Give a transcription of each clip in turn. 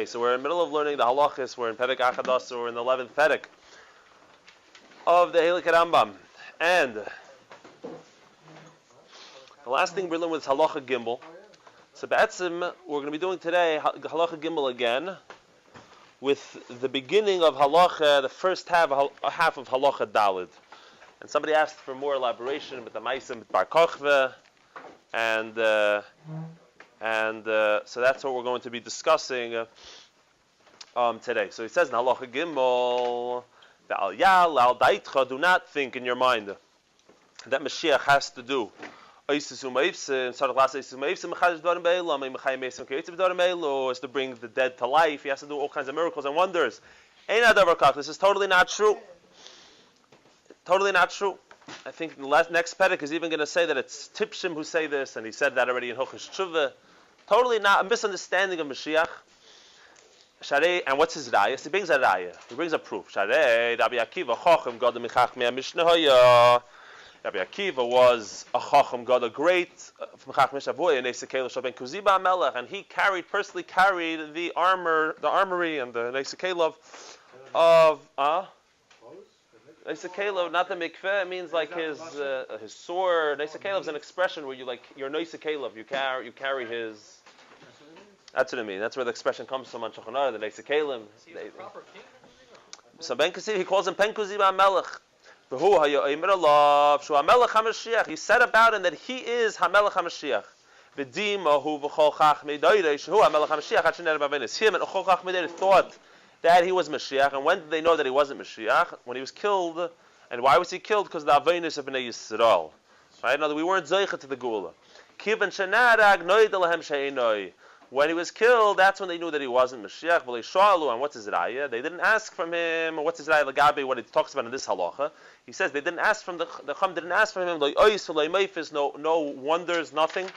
Okay, so we're in the middle of learning the halachis. We're in Perek Achadas, so we're in the 11th Perek of the Eilik Rambam. And the last thing we're learning with halacha gimel. So Ba'atzim, we're going to be doing today halacha gimel again, with the beginning of halacha, the first half of halacha dalid. And somebody asked for more elaboration with the Maisim, with Bar Kochve, and so that's what we're going to be discussing today. So he says in halacha gimel, the al yal al daitcha, do not think in your mind that Moshiach has to do is to bring the dead to life. He has to do all kinds of miracles and wonders. This is totally not true. Totally not true. I think the next Perek is even going to say that it's Tipshim who say this, and he said that already in Hochesh Tshuva. Totally not a misunderstanding of Moshiach. And what's his raya? He brings a raya. He brings a proof. Rabbi Akiva was a chacham, got a great and he personally carried the armory and the Nesekelev of Nesekelev, not the mikveh. It means like his sword. Nesekelev is an expression where you like your Nesekelev. You carry his. That's what I mean. That's where the expression comes from on Shulchan Aruch, the Nesekelev. So Ben Kassi, he calls him Pen Kuziba Melech. He said about him that he is Hamelech HaMashiach. Him and Ochol Chachmei thought that he was Mashiach. And when did they know that he wasn't Mashiach? When he was killed. And why was he killed? Because of the Aveinus of Bnei Yisrael. Right? Now, we weren't Zeicha to the Gula. When he was killed, that's when they knew that he wasn't Mashiach. And what's his raya? They didn't ask from him. What's his raya? Lagabe, what he talks about in this halacha. He says they didn't ask from the Chum didn't ask from him. No wonders, nothing.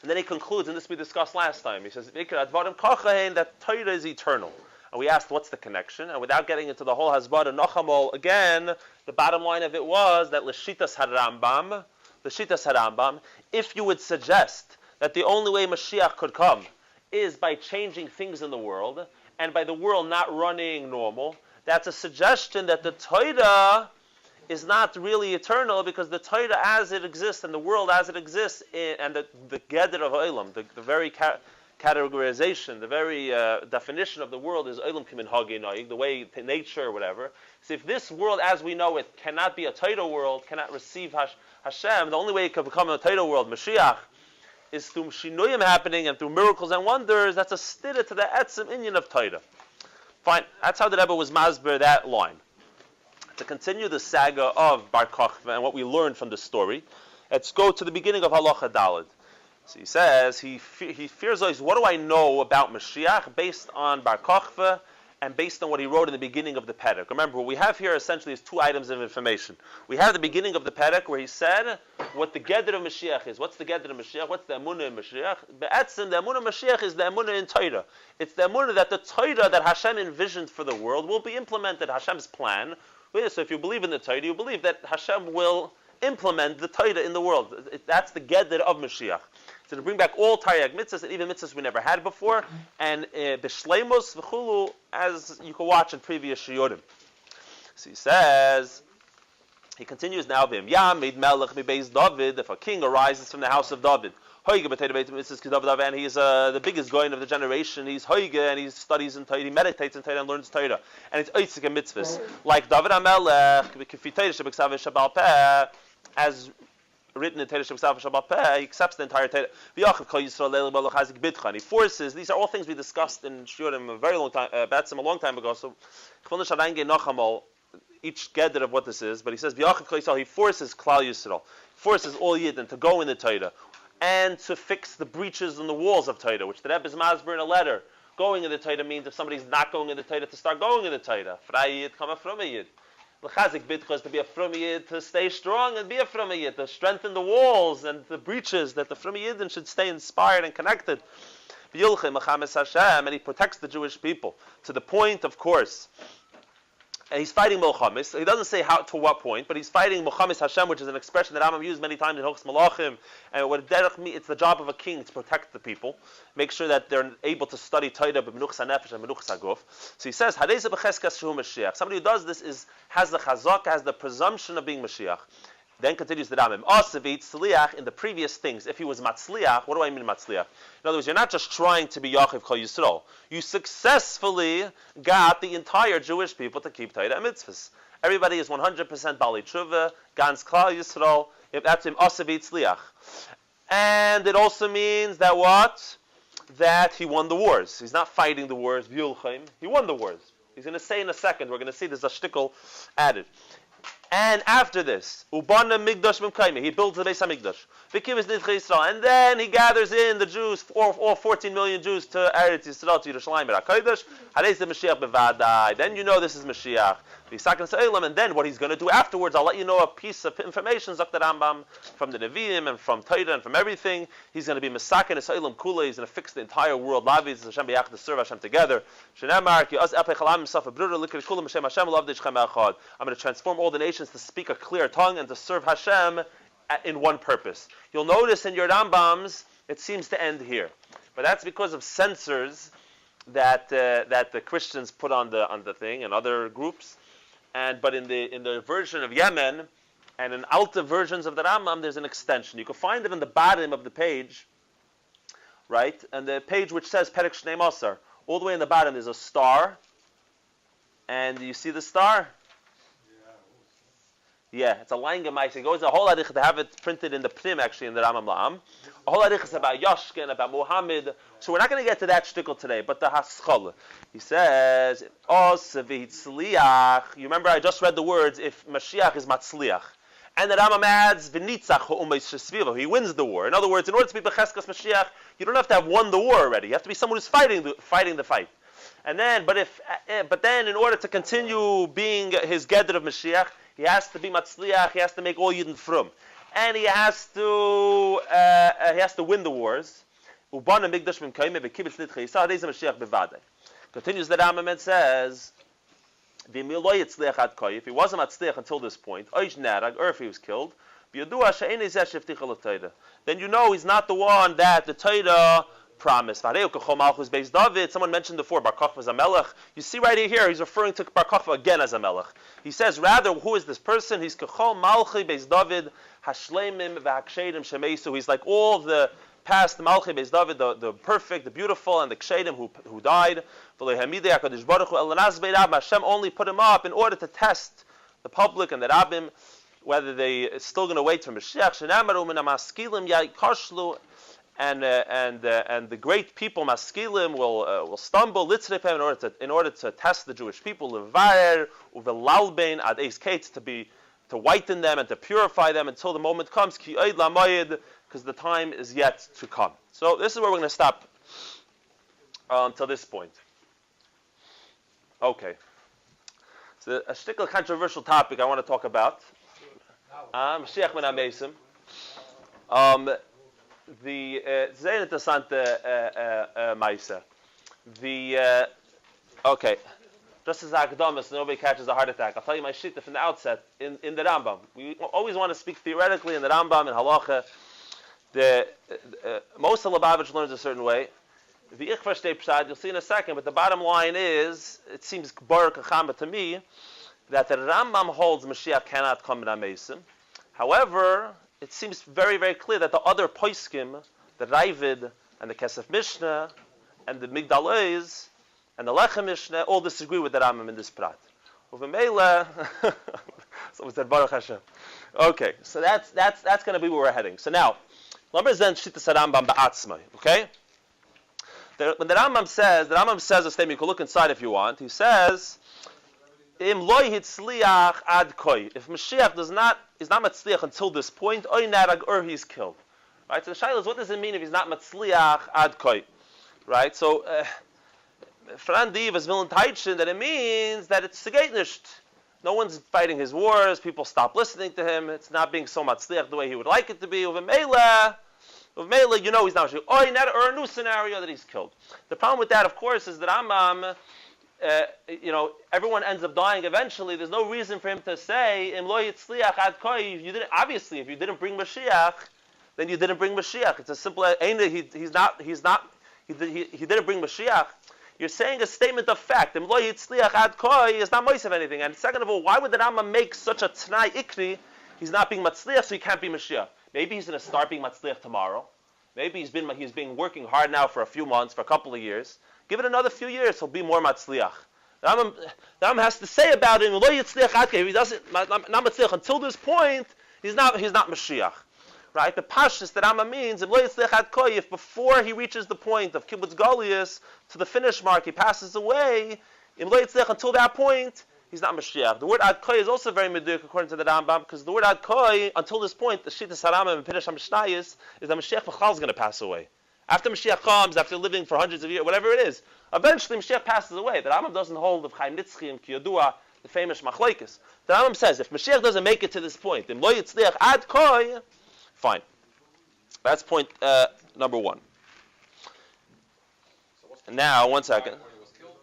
And then he concludes, and this we discussed last time. He says that Torah is eternal. And we asked, what's the connection? And without getting into the whole Hasbara Nachamol again, the bottom line of it was that L'shitas Harambam, if you would suggest that the only way Mashiach could come is by changing things in the world, and by the world not running normal, that's a suggestion that the Torah is not really eternal, because the Torah as it exists and the world as it exists, and the Geder of Olam, the very categorization, the very definition of the world is Olam Kimin Hagi, the way nature or whatever. So if this world as we know it cannot be a Torah world, cannot receive Hashem, the only way it can become a Torah world, Mashiach, is through shinuyim happening and through miracles and wonders. That's a stira to the etzim inyan of Torah. Fine, that's how the Rebbe was masber that line. To continue the saga of Bar Kochva and what we learned from the story, let's go to the beginning of Halacha Daled. So he says, he fears, what do I know about Mashiach based on Bar Kochva and based on what he wrote in the beginning of the Perek. Remember, what we have here essentially is two items of information. We have the beginning of the Perek where he said what the Geder of Mashiach is. What's the Geder of Mashiach? What's the Emunah in Mashiach? Be'etzim, the Emunah of Mashiach is the Emunah in Torah. It's the Emunah that the Torah that Hashem envisioned for the world will be implemented, Hashem's plan. So if you believe in the Torah, you believe that Hashem will implement the Torah in the world. That's the Geder of Mashiach. So to bring back all Taryag mitzvahs, and even mitzvahs we never had before, and b'shleimus v'chulu, as you can watch in previous shiurim. So he says, he continues now, V'im Yam made melech mibeis David, if a king arises from the house of David, and he's the biggest goyin of the generation, he's hoige, and he studies in Torah, he meditates in Torah and learns Torah, and it's oitzik and mitzvahs, like David HaMelech, as written in Torah Shabbat Shabbat Peh, he accepts the entire Torah. And he forces, these are all things we discussed in Shurim a very long time, Batsim a long time ago, so each gather of what this is, but he says, he forces Klal Yisrael, forces all Yidden to go in the Torah, and to fix the breaches in the walls of Torah, which the Rebbe is masber in a letter. Going in the Torah means if somebody's not going in the Torah, to start going in the Torah. Frei Yid, come from a Yid. L'chazik bitcha is to be a from Yid, to stay strong and be a from Yid, to strengthen the walls and the breaches, that the from Yidden should stay inspired and connected. And he protects the Jewish people to the point, of course, and he's fighting Milchamis. He doesn't say how to what point, but he's fighting Milchamis Hashem, which is an expression that Rambam used many times in Hilchos Malachim. And what derech me, it's the job of a king to protect the people, make sure that they're able to study Torah b'menuchas hanefesh and menuchas haguf. So he says, Hadeza b'cheskas shehu Mashiach. Somebody who does this has the chazak, has the presumption of being Mashiach. Then continues the Rambam. Asavit tzliach in the previous things. If he was matzliach, what do I mean matzliach? In other words, you're not just trying to be Yachiv Kol Yisrael. You successfully got the entire Jewish people to keep Torah and mitzvahs. Everybody is 100% Bali Tshuva, Gans Klal Yisrael. If that's him, Asavit tzliach. And it also means that what? That he won the wars. He's not fighting the wars. He won the wars. He's going to say in a second. We're going to see there's a shtickle added. And after this, Ubana Migdash Mimkaimi, he builds the Beis HaMikdash. And then he gathers in the Jews, all 14 million Jews to Eretz Yisrael, to Yerushalayim, HaKodesh. Hadei the Mashiach bevadai. Then you know this is Mashiach. And then what he's going to do afterwards, I'll let you know a piece of information, Zakta Rambam, from the Nevi'im and from Torah and from everything. He's going to be Mesaken Esailam Kula. He's going to fix the entire world. Lavis Hashem B'yach to serve Hashem together. I'm going to transform all the nations to speak a clear tongue and to serve Hashem in one purpose. You'll notice in your Rambams, it seems to end here. But that's because of censors that the Christians put on the thing and other groups. But in the version of Yemen and in Alta versions of the Rambam, there's an extension. You can find it in the bottom of the page, right? And the page which says Perek Shnei Masar, all the way in the bottom there's a star. And you see the star? Yeah, it's a line gemaisa. It goes a whole arich to have it printed in the Pnim, actually, in the Rambam La'am. A whole arich is about Yashkin, about Muhammad. So we're not going to get to that shtickle today, but the Haschol. He says, you remember I just read the words, if Mashiach is Matzliach. And the Rambam adds, he wins the war. In other words, in order to be Becheskas Mashiach, you don't have to have won the war already. You have to be someone who's fighting the fight. And then, but then in order to continue being his Gedder of Mashiach, he has to be Matzliach, he has to make all Yidden frum. And he has to win the wars. Continues the Rambam and says, if he wasn't Matzliach until this point, or if he was killed, then you know he's not the one that the Torah promised. Someone mentioned before, Bar Kochva is a melech. You see right here, he's referring to Bar Kochva again as a melech. He says, rather, who is this person? He's Kechol Malchi Beis David, Hashleimim v'Hakshedim Shemeisu. He's like all the past Malchi Beis David, the perfect, the beautiful, and the Kshedim who died. Hashem only put him up in order to test the public and the Rabbim, whether they still going to wait for Mashiach. And the great people, maskilim, will stumble in order to test the Jewish people, levarer uvelalbein ad eis kates, to whiten them and to purify them until the moment comes, ki oid lamoyed, because the time is yet to come. So this is where we're going to stop until this point. Okay. So a shtickle controversial topic I want to talk about. Mashiach ben Amesim. It's very interessant Maisa. Okay, just as Akdamas, so nobody catches a heart attack. I'll tell you my shita from the outset in the Rambam. We always want to speak theoretically in the Rambam and Halacha. Most of Lubavitch learns a certain way. The Ich verstehe Pshad, you'll see in a second, but the bottom line is, it seems Baruch Achamba to me, that the Rambam holds Mashiach cannot come in Amesim. However, it seems very, very clear that the other Poiskim, the Ravid, and the Kesef Mishnah, and the Migdalois, and the Lechem Mishnah, all disagree with the Rambam in this prat. Uvemela, someone said Baruch Hashem. Okay, so that's going to be where we're heading. So now, let me present Shittas Rambam Ba'atzmai. Okay, when the Rambam says a statement, you can look inside if you want. He says, Im loy hitzliach ad koi. If Mashiach is not matzliach until this point, oy narag, or he's killed. Right? So the shaila is, what does it mean if he's not matzliach ad koi? Right? So, Frandiv is willing to that it means that it's segeitnisht. No one's fighting his wars. People stop listening to him. It's not being so matzliach the way he would like it to be. Uvemela, you know he's not matzliach. Oy narag, or a new scenario that he's killed. The problem with that, of course, is that Rambam everyone ends up dying eventually. There's no reason for him to say, "Im lo yitzliach ad koi." You didn't. Obviously, if you didn't bring Mashiach, then you didn't bring Mashiach. It's a simple. He didn't bring Mashiach. You're saying a statement of fact. Im lo yitzliach ad koi is not moist of anything. And second of all, why would the Rambam make such a t'nai ikri? He's not being matzliach, so he can't be Mashiach. Maybe he's going to start being matzliach tomorrow. Maybe he's been working hard now for a few months, for a couple of years. Give it another few years, he'll be more matzliach. The Rambam has to say about him, lo yitzliach adkei. If he doesn't, not matzliach until this point, he's not Mashiach, right? The pashtus that Rambam means, lo yitzliach adkei, if before he reaches the point of kibbutz golius to the finish mark, he passes away. In lo yitzliach until that point, he's not Mashiach. The word adkei is also very meduik according to the Rambam, because the word adkei until this point, the shittas haramim and Pirush HaMishnayos is that Mashiach v'chal is going to pass away. After Mashiach comes, after living for hundreds of years, whatever it is, eventually Mashiach passes away. The Rambam doesn't hold of Chaim Nitzchi and Kiyodua, the famous machlokes. The Rambam says, if Mashiach doesn't make it to this point, im lo yitzliach ad koi, fine. That's point number one. Now, one second.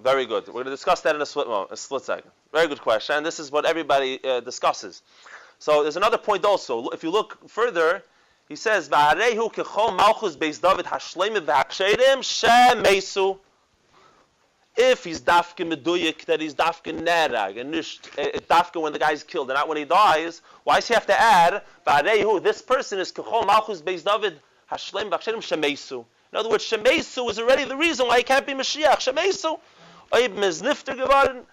Very good. We're going to discuss that in a split second. Very good question. And this is what everybody discusses. So there's another point also. If you look further, he says, "V'arehu kechol malchus beis David hashleimim v'haksherim shemesu." If he's dafke meduyik, that he's dafke nerag, and dafke when the guy's killed, and not when he dies, why does he have to add, "V'arehu"? This person is kechol malchus beis David hashleimim v'haksherim shemesu. In other words, shemesu is already the reason why he can't be Mashiach. Shemesu, oib meznifter geworden.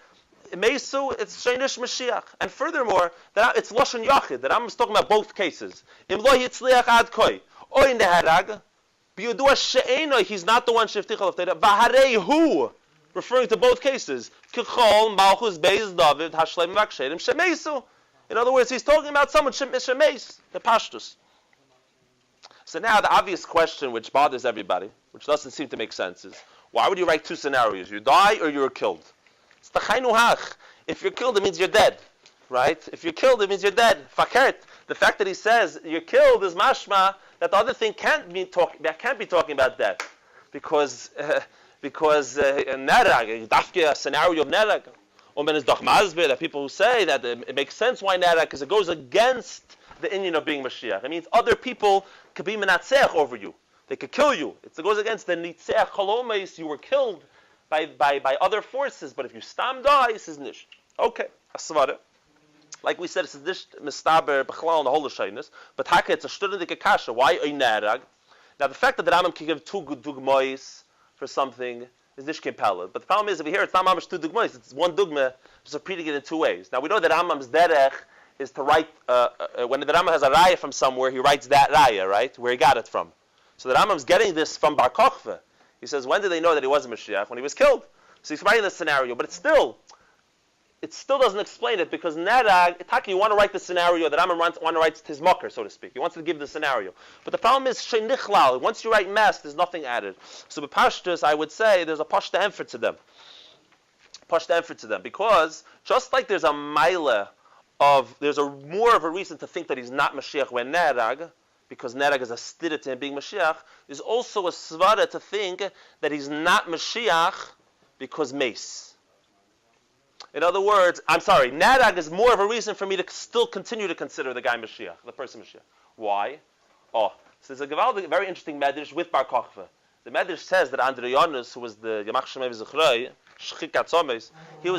Mesu, it's Sheinish Mashiach. And furthermore, it's Lashon Yachid, that I'm talking about both cases. Im lo yitzliach ad koi, oy neharag, biyudua she'enoi, he's not the one sheftichal of Teda, v'harehu, referring to both cases. Kechol, malchus, beis, David, hashleim, vaksherim, shemesu. In other words, he's talking about someone, shemeis, the pashtus. So now the obvious question which bothers everybody, which doesn't seem to make sense, is, why would you write two scenarios? You die or you're killed? It's the chaynu hach. If you're killed, it means you're dead, right? If you're killed, it means you're dead. Fakert. The fact that he says you're killed is mashma that the other thing can't be talking about death, because nerag, dafke a scenario of nerag. Omen is doch mazbir, that people who say that it makes sense why nerag, because it goes against the inyan of being Mashiach. It means other people could be menatzech over you. They could kill you. It goes against the nitzech chalomes. You were killed by other forces, but if you stam die, this is nish. Okay, asvara. Like we said, it's nish mistaber b'chlal and the whole shayness. But haka, it's a student kasha. Why a nerag? Now the fact that the Rambam can give two good dugmois for something is nish compelled. But the problem is, if you hear it's not mamish two dugmois, it's one dugma, just repeating it in two ways. Now we know that Rambam's derech is to write when the Rambam has a raya from somewhere, he writes that raya, right, where he got it from. So the Rambam's getting this from Bar Kochva. He says, when did they know that he wasn't Mashiach? When he was killed. So he's writing this scenario, but it still doesn't explain it, because Nerag, Itaki, you want to write the scenario that Rambam want to write his mucker, so to speak. He wants to give the scenario. But the problem is, Sheinichlal, once you write mess, there's nothing added. So the Pashtus, I would say, there's a Pashta Emfer to them. Because just like there's a Maila there's more of a reason to think that he's not Mashiach when Nerag, because Nerag is a stira to him being Mashiach, is also a svara to think that he's not Mashiach because mace. In other words, Nerag is more of a reason for me to still continue to consider the guy Mashiach, the person Mashiach. Why? So there's a very interesting medrash with Bar Kochva. The medrash says that Andreyanus, who was the Yamach Shemei V'Zichrei, Shchik Atzomes, he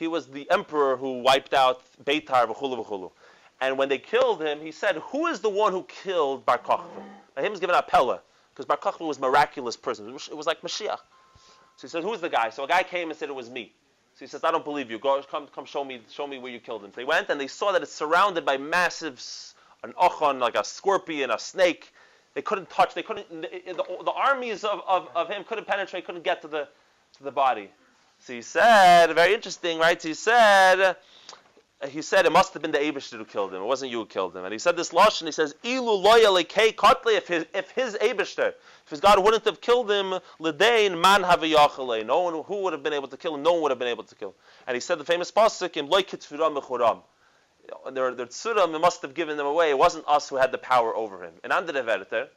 was the emperor who wiped out Beitar v'chulu v'chulu. And when they killed him, he said, who is the one who killed Bar Kochva? Now him is given a pella, because Bar Kochva was a miraculous person. It was like Mashiach. So he said, who's the guy? So a guy came and said it was me. So he says, I don't believe you. Come show me where you killed him. So they went and they saw that it's surrounded by massive, an ochon, like a scorpion, a snake. They couldn't touch, the armies of him couldn't penetrate, couldn't get to the body. So he said, very interesting, right? He said it must have been the Eibishter who killed him. It wasn't you who killed him. And he said this lashon. He says, "Ilu loya lekei kotli." If his Eibishter, if his God wouldn't have killed him, l'dein man haviyachalei. No one who would have been able to kill him. No one would have been able to kill him. And he said the famous pasuk, "Im loy kitfiram mechuram." The tzuram must have given them away. It wasn't us who had the power over him. And under the verter,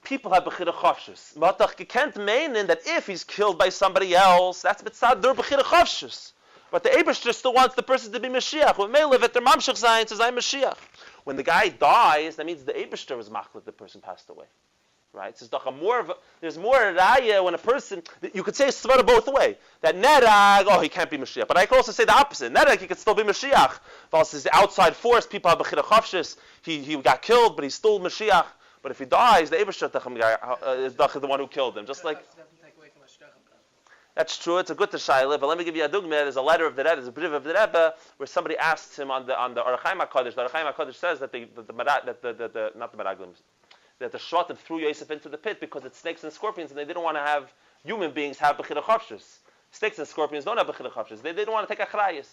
people have bechira chavshus. Matach can't mean that if he's killed by somebody else, that's mitzad dur bechira chavshus. But the Eibishter still wants the person to be Mashiach. When may live at their mamshach zayin says I'm Mashiach. When the guy dies, that means the Eibishter was machlit, the person passed away. Right? So there's more raya when a person, you could say svara both way. That nerag, he can't be Mashiach. But I could also say the opposite. Nerag, he could still be Mashiach. Versus the outside force, people have bechira chavshus. He got killed, but he's still Mashiach. But if he dies, the Eibishter is the one who killed him. Just like. That's true. It's a good teshayla, but let me give you a dugma. There's a letter of the Rebbe, there's a brief of the Rebbe, where somebody asked him on the Arachaim HaKadosh. The Arachaim HaKadosh says that the Shvatim threw Yosef into the pit because it's snakes and scorpions, and they didn't want to have human beings have bechira chavshus. Snakes and scorpions don't have bechira chavshus. They didn't want to take achrayus,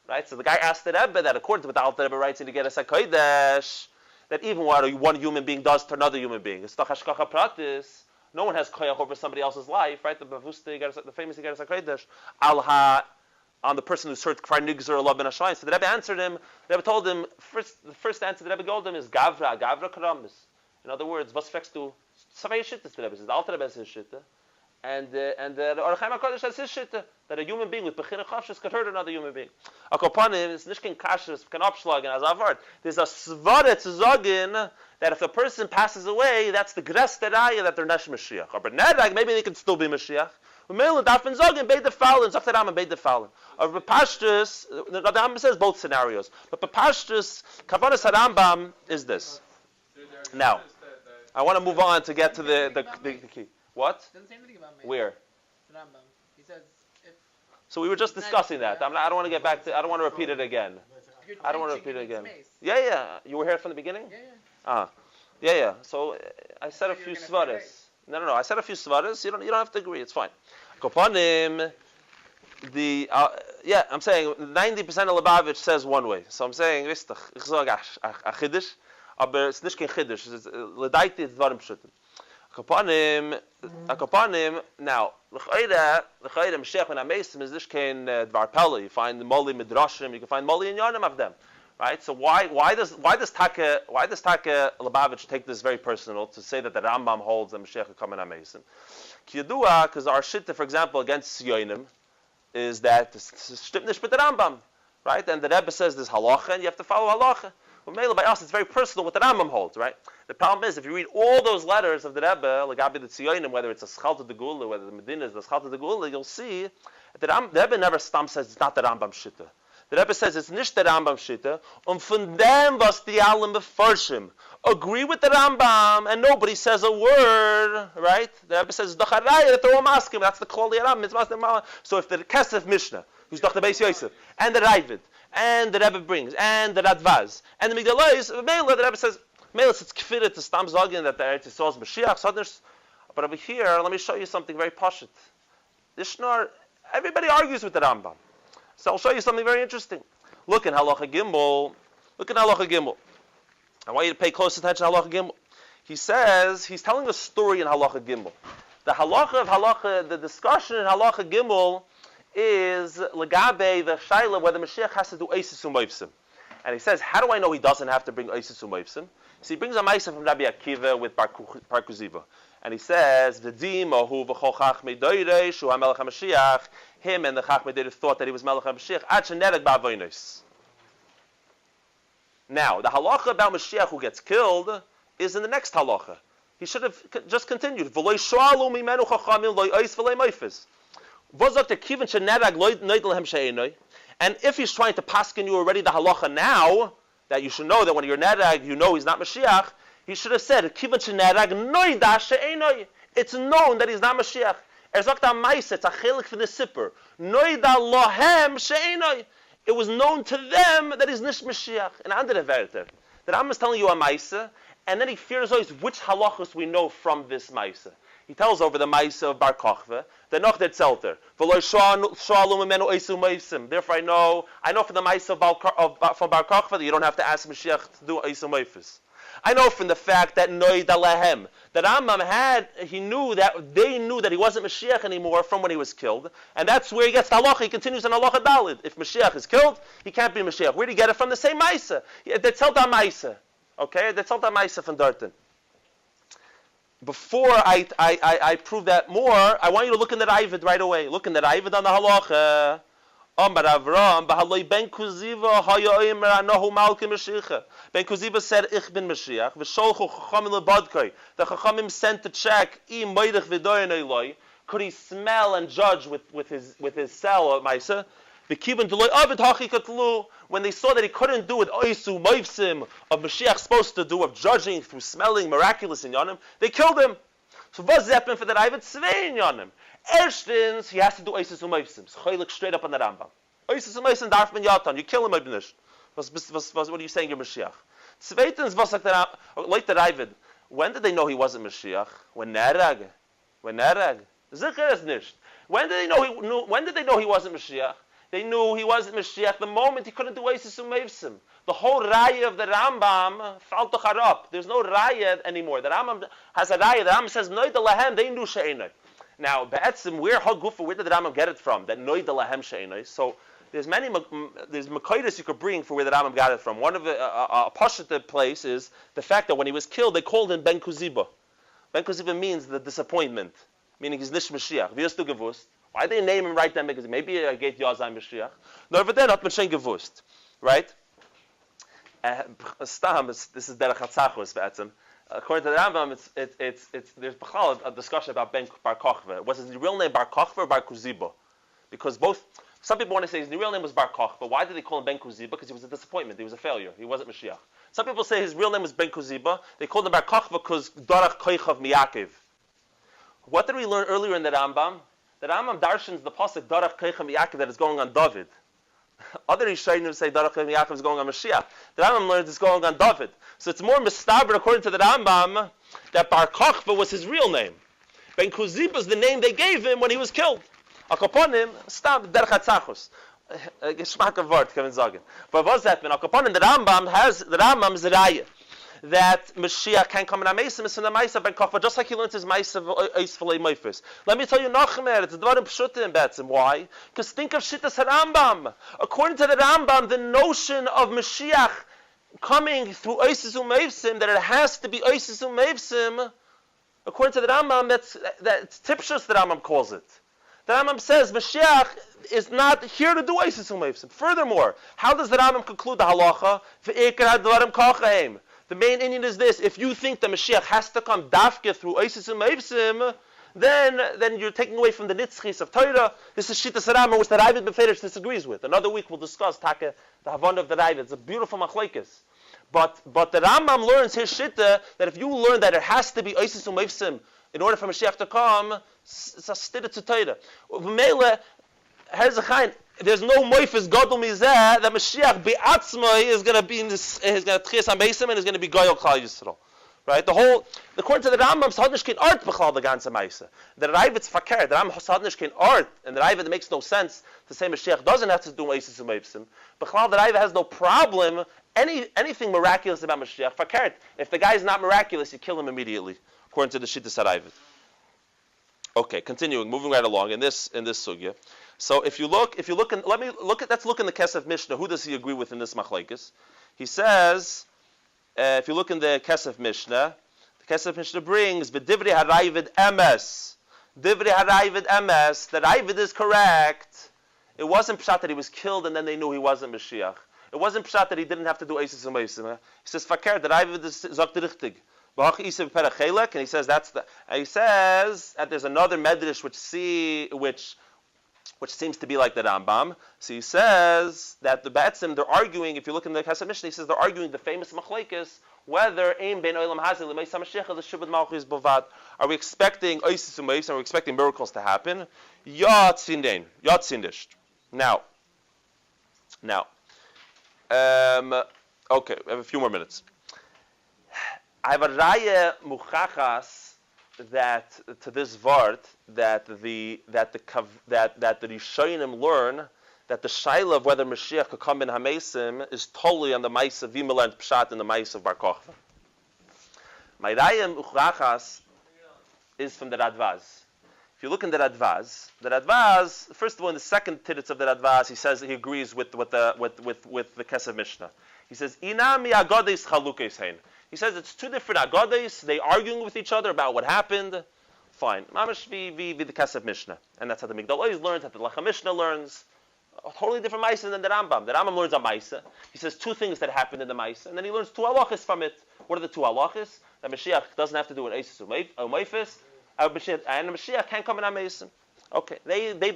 right? So the guy asked the Rebbe that, according to what the Alter Rebbe writes in the Geras HaKodesh, that even what one human being does to another human being, it's hashkacha pratis. No one has koyach over somebody else's life, right? The famous Geras HaKodesh, on the person who's heard cry nigzer Allah ben Hashayim. So the Rebbe answered him. The Rebbe told him the first answer the Rebbe told him is gavra karamis. In other words, was fächst du? Savay shittas the Rebbe says. The Alter Rebbe has his shitta, and the Arachaim HaKadosh has his shitta, that a human being with bechira chavshus could hurt another human being. Akopanim is nishkin kashrus kan abschlagen as avart. There's a svara to zogin that if a person passes away, that's the gres teraya that they're nesh Mashiach. Or but nedag, maybe they can still be Mashiach. Umeilu dafen zogin beid the fallen, zok the Rambam beid the fallen. Or bepashtus, the Rambam says both scenarios. But bepashtus, kavanas Rambam is this. Now, I want to move on to get to the key. What? Doesn't say anything about me. Where? Rambam. He says if. So we were just discussing that. I don't want to get back to. I don't want to repeat it again. I don't want to repeat it again. Yeah. You were here from the beginning. Yeah. Yeah. So I said a few svaras. No. I said a few svaras. You don't have to agree. It's fine. Kopanim. I'm saying 90% of Lubavitch says one way. So I'm saying ich sag a chiddush, aber es nicht kein chiddush. Es ledaiti es dvarim pshutim. Kopanim. Now l'chayda Moshiach ben Amesim is nicht kein dvar pella. You find the moli midrashim. You can find moli in yonim of them. Right? So why does Taka Lubavitch take this very personal to say that the Rambam holds that Moshiach come in Amesim? Kiyadua, because our shitta, for example, against Yonim, is that stimmt nicht mit the Rambam, right? And the Rebbe says there's halacha, and you have to follow halacha. But mainly by us, it's very personal what the Rambam holds, right? The problem is, if you read all those letters of the Rebbe, Lagabi the Tziyonim, whether it's a Schalta de Gula, whether the Medina is the Schalta de Gula, you'll see that the Rebbe never says it's not the Rambam shitta. The Rebbe says it's nicht the Rambam shitta, und von dem was die allen beforschen agree with the Rambam, and nobody says a word, right? The Rebbe says doch a raya that they're all masking. That's the Klali Rambam. So if the Kesef Mishnah, who's doch the Beis Yosef, and the Ravid, and the Rebbe brings, and the Radvaz, and the Migdalais, the Rebbe says, Meilus, it's kfirah to stam zogin that the Eretz Yisrael is Mashiach, but over here, let me show you something very pashut. This Shnor, everybody argues with the Rambam. So I'll show you something very interesting. Look at Halacha Gimel. I want you to pay close attention to Halacha Gimel. He says, he's telling a story in Halacha Gimel. The discussion in Halacha Gimel is Lagabe, the Shaila, whether Mashiach has to do Eisus Umayvsim. And he says, how do I know he doesn't have to bring Eisus Umayvsim? So he brings a Maisa from Rabbi Akiva with Bar Kuziva. And he says, V'dim ahu v'chol chachmei doirei shu ha-melech ha-Mashiach. Him and the chachmei doirei thought that he was melech ha-Mashiach. Ad shenereg ba'avonos. Now, the halacha about Mashiach who gets killed is in the next halacha. He should have just continued. V'loi shoalu mimenu chachamim loi ois v'loi moifes. V'zok tekiven shenereg loi noidel hem she'enoi. And if he's trying to paskin you already the halacha now, that you should know that when you're nerag, you know he's not Mashiach, he should have said, it's known that he's not Mashiach. It's a chelik for the sipper. It was known to them that he's nicht Mashiach. And andere Werte. The Rambam is telling you a Maisa, and then he fears always which halachos we know from this Maisa. He tells over the Maisa of Bar Kochva, the Noch der Zelter. Therefore I know from the Maisa from Bar Kochva that you don't have to ask Mashiach to do Eisum Meifis. I know from the fact that Noid Alehem, that Rambam they knew that he wasn't Mashiach anymore from when he was killed, and that's where he gets the halacha. He continues in halacha Dalid. If Mashiach is killed, he can't be Mashiach. Where did he get it from? The same Maisa. The Tzelta Maisa. Okay, the Tzelta Maisa from Darton. before I prove that more, I want you to look in the Ravid right away. Look in the Ravid on the halacha. Amar Avram, Bahaloi Ben Kuziva, Haya Omer Anahu Malki Mashiach. Ben Kuziva said, Ich bin Mashiach. V'sholchu Chachamim lebadkai. The Chachamim sent to check, Im Meidich V'doyin Eloi. Could he smell and judge with his cell of Maisa? V'kivan Deloi Avid Hachi Katlu. When they saw that he couldn't do what Oisu Moivsim of Mashiach supposed to do, of judging through smelling miraculous in Yonim, they killed him. So what's happened for the Ravid Svei in Yonim? Erstens, he has to do Oisus Umayvsim. Choylik straight up on the Rambam. Oisus Umayvsim darf man yatan. You kill him, Ibn Ish. What are you saying, you're Mashiach? Zweitens, was like the Ravid, when did they know he wasn't Mashiach? When Nerag. Zikr is nicht. When did they know he wasn't Mashiach? They knew he wasn't Mashiach the moment he couldn't do Oisus Umayvsim. The whole raya of the Rambam fell to harap. There's no raya anymore. The Rambam has a raya. The Rambam says, Noid lahem, they knew she'enoi. Now, Be'etzim, where did the Rambam get it from? That Noid lahem she'enoi. So there's Makaitis you could bring for where the Rambam got it from. One of a Pashut place is the fact that when he was killed, they called him Ben Kuziba. Ben Kuziba means the disappointment, meaning he's Nish Mashiach. Wie hast du gewusst? Why did they name him right then? Because maybe I gave Yazai Mashiach. No, but then hat man schon gewusst. Right? This is Derech HaTzachos, Be'etzim. According to the Rambam, there's a discussion about Ben Bar Kochva. Was his real name Bar Kochva or Bar Kuziba? Because some people want to say his real name was Bar Kochva. Why did they call him Ben Kuziba? Because he was a disappointment. He was a failure. He wasn't Mashiach. Some people say his real name was Ben Kuziba. They called him Bar Kochva because Dorach Koichav Miyakev. What did we learn earlier in the Rambam? The Rambam darshans the pasuk Dorach Koichav Miyakev that is going on David. Other Rishonim say Dorach Koichav Miyakev is going on Mashiach. The Rambam learns it's going on David. So it's more mistaber according to the Rambam that Bar Kochva was his real name. Ben Kuziba is the name they gave him when he was killed. Akaponim, stam derech hatzachos. Geschmack of word, can man sagen. But what's that? When Akaponim, the Rambam is a raya that Mashiach can come in a Meisim is from the Meisim Ben Kochva, just like he learned his Meisim Eis Falei Meifis. Let me tell you Nachmer, it's Dvarim Pshutim Betzim. Why? Because think of Shittas Rambam. According to the Rambam, the notion of Mashiach coming through Oisis Umeivsim, that it has to be Oisis Umeivsim, according to the Rambam, that's Tipshus, the Rambam calls it. The Rambam says Mashiach is not here to do Oisis Umeivsim. Furthermore, how does the Rambam conclude the halacha? The main Indian is this: if you think the Mashiach has to come dafke through Oisis Umeivsim, then you're taking away from the nitzchis of Torah. This is Shittas Rambam, which the Ravid Beferish disagrees with. Another week we'll discuss the Havana of the Ravid. It's a beautiful machlekes. But the Rambam learns his Shitta that if you learn that it has to be Oisis Umeivsim in order for Mashiach to come, it's a stira to Torah. There's no moifis gadol mizeh that Mashiach be'atzmai is going to be in this. He's going to tchias hameisim and is going to be goyal klal Yisrael. Right? According to the Rambam, sadnish kein art b'chlal the ganze meise. The Ravid's fakir. The Rambam sadnish kein art, and the Ravid makes no sense to say Mashiach doesn't have to do oisis umeivsim. B'chlal the Ravid has no problem. Anything miraculous about Mashiach fakir. If the guy is not miraculous, you kill him immediately, according to the Shittas Ravid. Okay, continuing, moving right along in this sugya. So if you look in, let's look in the Kesef Mishnah. Who does he agree with in this machlekes? He says, if you look in the Kesef Mishnah, the Kesef Mishnah brings B'divrei haravid emes. Divrei haravid emes. The Ravid is correct. It wasn't pshat that he was killed and then they knew he wasn't Mashiach. It wasn't pshat that he didn't have to do Eisus and Meisim. He says fakir. The Ravid is zok richtig. And he says he says that there's another medrash which seems to be like the Rambam. So he says that the Betzim, they're arguing, if you look in the Kesef Mishnah, he says they're arguing the famous machlekes whether Ein Ben Olam Hazeh L'Meis HaMashiach the Shubad Malchus Bovad. Are we expecting Oisis Umeis? Are we expecting miracles to happen? Yat Sindein. Yat Sindisht. Now. Okay, we have a few more minutes. I have a raya muchachas that to this vart that the Rishonim learn that the shaila of whether Mashiach could come in Hamesim is totally on the Maisa Vimel and Pshat in the Maisa of Bar Kochva. My raya muchachas is from the Radvaz. If you look in the Radvaz, first of all, in the second tidits of the Radvaz, he says he agrees with the Kesef Mishnah. He says, Inami agadis chalukes hein. He says it's two different agadis. They arguing with each other about what happened. Fine. Mamash the Kesef Mishnah, and that's how the Migdal Oz learns. How the Lechem Mishnah learns. A totally different Maisa than the Rambam. The Rambam learns a Maisa. He says two things that happened in the Maisa, and then he learns two halachas from it. What are the two halachas? That Mashiach doesn't have to do an Eisus Umayfis, and the Mashiach can't come in Amesim. Okay, they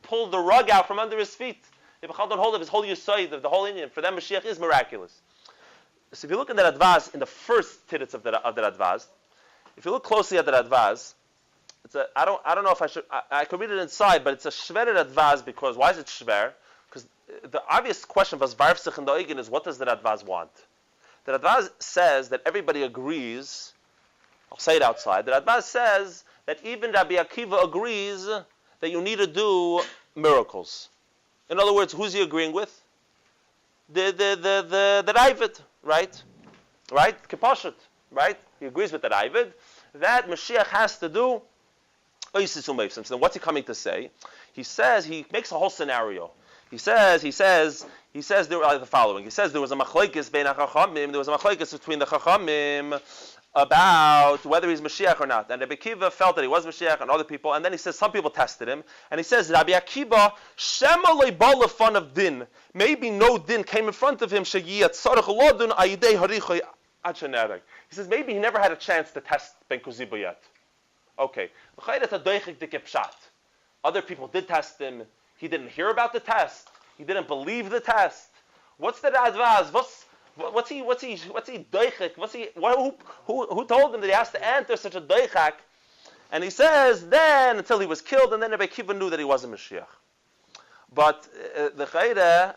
pull the rug out from under his feet. They don't hold of his whole Yisayid, of the whole Indian. For them, Mashiach is miraculous. So if you look at the Radvaz, in the first tidits of the Radvaz, if you look closely at the Radvaz, I don't know if I could read it inside, but it's a shver Radvaz because why is it shver? Because the obvious question was Varfsich and Doigen is what does the Radvaz want? The Radvaz says that everybody agrees. I'll say it outside. The Radvaz says that even Rabbi Akiva agrees that you need to do miracles. In other words, who's he agreeing with? The Ravid, right? Right? Kipashut, right? He agrees with the Ravid that Mashiach has to do. So then what's he coming to say? He says, he makes a whole scenario. He says there are the following. He says there was a machlokes between the Chachamim about whether he's Mashiach or not. And Rabbi Akiva felt that he was Mashiach and other people. And then he says some people tested him. And he says, Rabbi Akiva, Shema leibala fun of din. Maybe no din came in front of him. He says maybe he never had a chance to test Ben Kuziba yet. Okay. Other people did test him. He didn't hear about the test. He didn't believe the test. What's the Radvaz? What's he doichik? Who told him that he has to enter such a doichak? And he says then until he was killed, and then Rabbi Akiva knew that he wasn't Mashiach. But the Chayda,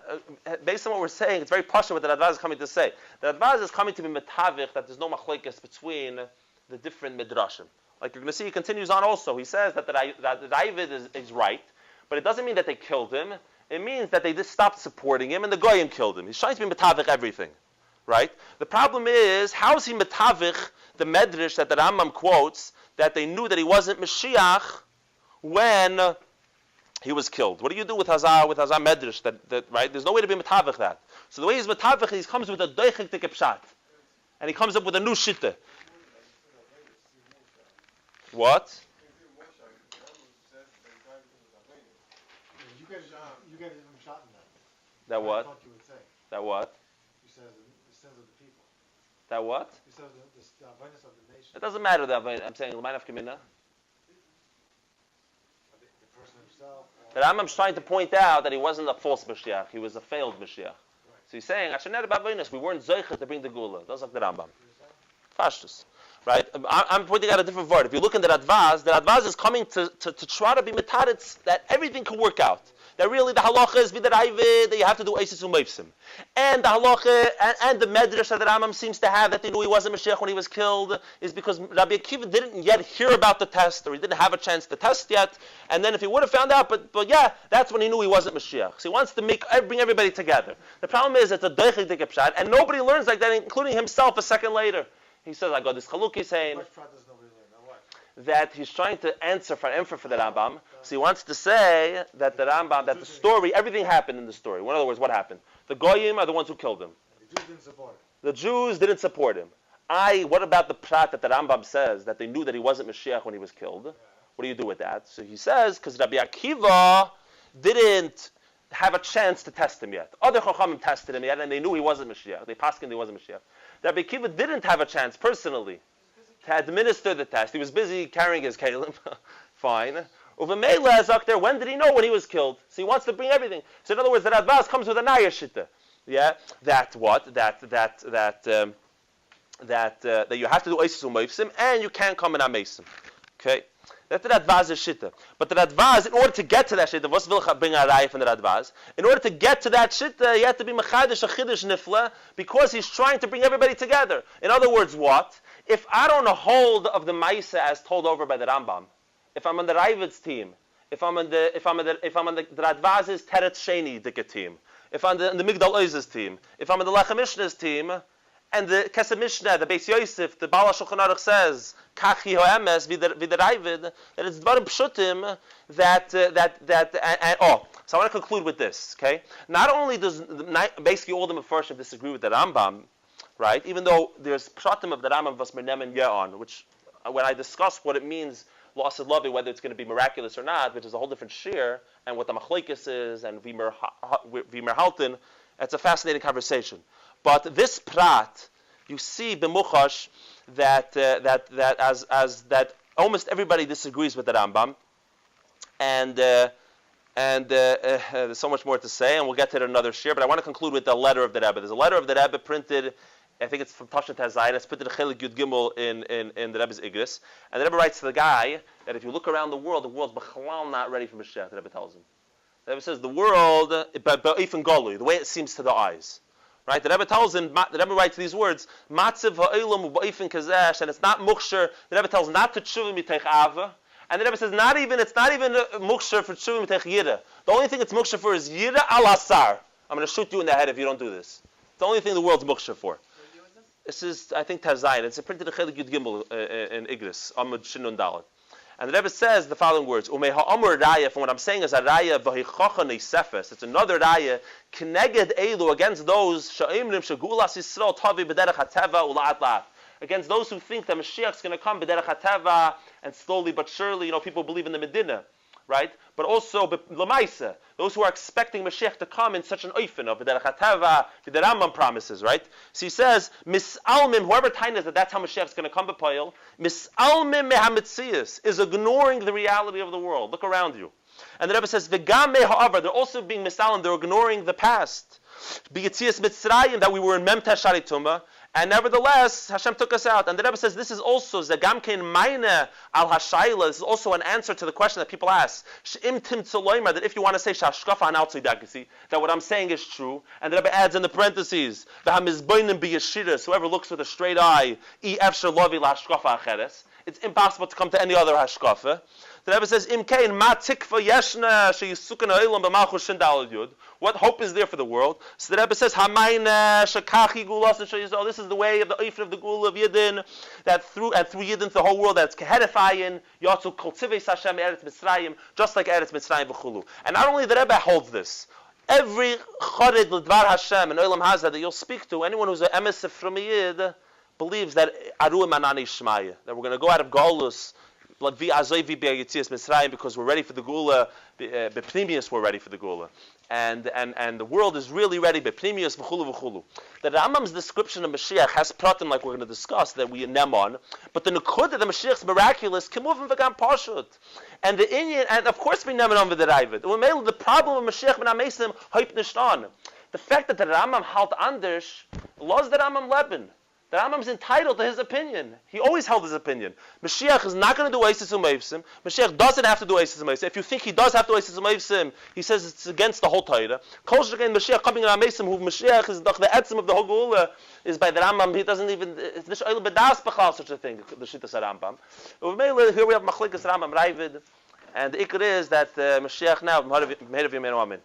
based on what we're saying, it's very posh what the Radvaz is coming to say. The Radvaz is coming to be metavich that there's no machlokes between the different midrashim. Like you're going to see, he continues on also. He says that the Ravid is right, but it doesn't mean that they killed him. It means that they just stopped supporting him and the Goyim killed him. He's trying to be metavich everything, right? The problem is, how is he metavich the medrash that the Rambam quotes that they knew that he wasn't Mashiach when he was killed? What do you do with Hazar medrash? That right? There's no way to be metavich that. So the way he's metavich, he comes with a doichik tekepshat, and he comes up with a new shitta. What? You get him shot in that. That what? I thought you would say. That what? You said the sins of the people. That what? You said the abundance of the nation. It doesn't matter that I'm saying L'mayin of Kamina. The person himself. The Rambam's trying to point out that he wasn't a false Mashiach. He was a failed Mashiach. Right. So he's saying, we weren't Zoichet to bring the Gula. That's like the Rambam. Fashtus. Right? I'm pointing out a different word. If you look in the Radvaz is coming to try to be metaritz that everything can work out. That really the halacha is v'derayvid, that you have to do Eisus Umayfsim. And the halacha, and the medrash that the Rambam seems to have, that they knew he wasn't Mashiach when he was killed, is because Rabbi Akiva didn't yet hear about the test, or he didn't have a chance to test yet, and then if he would have found out, but yeah, that's when he knew he wasn't Mashiach. So he wants to bring everybody together. The problem is, it's a doichik dikepshat, and nobody learns like that, including himself a second later. He says, I got this chalukis saying that he's trying to answer for the Rambam. So he wants to say that the Rambam, that the story, everything happened in the story. In other words, what happened? The Goyim are the ones who killed him. The Jews didn't support him. The Jews didn't support him. What about the prat that the Rambam says that they knew that he wasn't Mashiach when he was killed? Yeah. What do you do with that? So he says, because Rabbi Akiva didn't have a chance to test him yet. Other Chachamim tested him yet, and they knew he wasn't Mashiach. They passed him he wasn't Mashiach. Rabbi Akiva didn't have a chance personally to administer the test. He was busy carrying his kelim. Fine. Uvemela Zakter, when did he know when he was killed? So he wants to bring everything. So in other words, the Radvaz comes with a naya shita. Yeah? That you have to do Eisus Umayfsim and you can't come in Amesim. Okay? That's the Radvaz shita. But the Radvaz, in order to get to that shita, what's Vilcha bring a raya from the Radvaz? In order to get to that shita, you have to be Mechadish, a Chidish Nifla, because he's trying to bring everybody together. In other words, what? If I don't hold of the Maisa as told over by the Rambam, if I'm on the Ravid's team, if I'm on the Radvaz's Teretz Sheni Dika team, if I'm on the Migdal Oz's team, if I'm on the Lechem Mishnah's team, And the Kesef Mishnah, the Beis Yosef, the Baal HaShulchan Aruch says, Kachi Ho'emes v'David, that it's Dvarim Pshutim so I want to conclude with this, okay? Not only does basically all the Mefarshim disagree with the Rambam, right? Even though there's Pshatim of the Rambam Vas Mernem Ye'on, which when I discuss what it means, loss of love, whether it's going to be miraculous or not, which is a whole different shir, and what the Machlekes is, and Vimer Halton, it's a fascinating conversation. But this prat, you see b'muchash that almost everybody disagrees with the Rambam, and there's so much more to say, and we'll get to it in another shir. But I want to conclude with the letter of the Rebbe. There's a letter of the Rebbe printed. I think it's from Tashat Hazayin. It's printed in Chelik Yud Gimel in the Rebbe's Igris. And the Rebbe writes to the guy that if you look around the world's b'chalal not ready for Mashiach. The Rebbe tells him. The Rebbe says the world, ba'ifin golui, the way it seems to the eyes. Right? The Rebbe tells him, the Rebbe writes these words, matziv ha'olam ba'ifin kazesh, and it's not muksher. The Rebbe tells him not to tshuva mitech ava. And the Rebbe says it's not even muksher for tshuva mitech yira. The only thing it's muksher for is yira al asar. I'm going to shoot you in the head if you don't do this. It's the only thing the world's muksher for. This is, I think, Tazayin. It's printed in Chelik Yud Gimel in Igris, Amud Shinun Dalet. And the Rebbe says the following words: Umei ha'amur raya, from what I'm saying is a raya v'hichacha neisefes. It's another raya, keneged elu, against those sha'imrim shegulas Yisrael tavi b'derech hateva ula'at la'at. Against those who think that Mashiach is going to come b'derech hateva, and slowly but surely, people believe in the Medina. Right? But also, l'maisa, those who are expecting Mashiach to come in such an oifen of B'derech HaTeva, the Rambam promises, right? So he says, Mis'almim, whoever tainas that that's how Mashiach is going to come b'poil, Mis'almim mehamitzias, is ignoring the reality of the world. Look around you. And the Rebbe says, V'gam me'ha'avar, they're also being mis'alim, they're ignoring the past. B'yitzias mitzrayim, that we were in Mem Teshari Tumah, and nevertheless, Hashem took us out. And the Rebbe says this is also Zagamkein Maina al Hashayla. This is also an answer to the question that people ask. Sh'im Tim Tzoloimer, that if you want to say Shashkafa an outzidagisi, that what I'm saying is true. And the Rebbe adds in the parentheses, V'hamizboinim b'yeshiras, whoever looks with a straight eye, efshar lovi la'ashkafa acheres. It's impossible to come to any other hashkafa. The Rebbe says, Imkein ma tikva yeshna sheyisukan ha'olam b'malchus shindal yud. What hope is there for the world? So the Rebbe says, Hamayna shakachi gulas sheyizol. This is the way of the oifen of the gula of Yidden, that through Yidden the whole world that's kehedifayin yatzu kol tziveis Hashem eretz Mitzrayim, just like eretz Mitzrayim v'chulu. And not only the Rebbe holds this, every chored l'dvar Hashem and olam hazeh that you'll speak to, anyone who's an emes from a Yid, believes that aru manani shmaya, that we're going to go out of Golus, because we're ready for the Gula, B'pnimius we're ready for the Gula. And the world is really ready, B'pnimius v'chulu v'chulu. The Rambam's description of Mashiach has pratim like we're going to discuss, that we nem on, but the Nukud that the Mashiach's miraculous, Kimuvim v'gam pashut. And the Indian, and of course we nem on with the Raivid. The problem of Mashiach ben Amesim, hoip nishtan. The fact that the Rambam halt anders, lost the Rambam Leben. The Rambam is entitled to his opinion. He always held his opinion. Mashiach is not going to do Eisis U'Meivsim. Mashiach doesn't have to do Eisis U'Meivsim. If you think he does have to do Eisis U'Meivsim, he says it's against the whole Torah. Kol Shekein Mashiach coming in Amesim, who Mashiach is the etzim of the whole Geula, is by the Rambam. He doesn't even, it's Nish Oil B'das B'chal, such a thing, the Shittas Rambam. Here we have Machlekes Rambam Raivid, and the Iker is that Mashiach now, Meher of Yemenu Amin.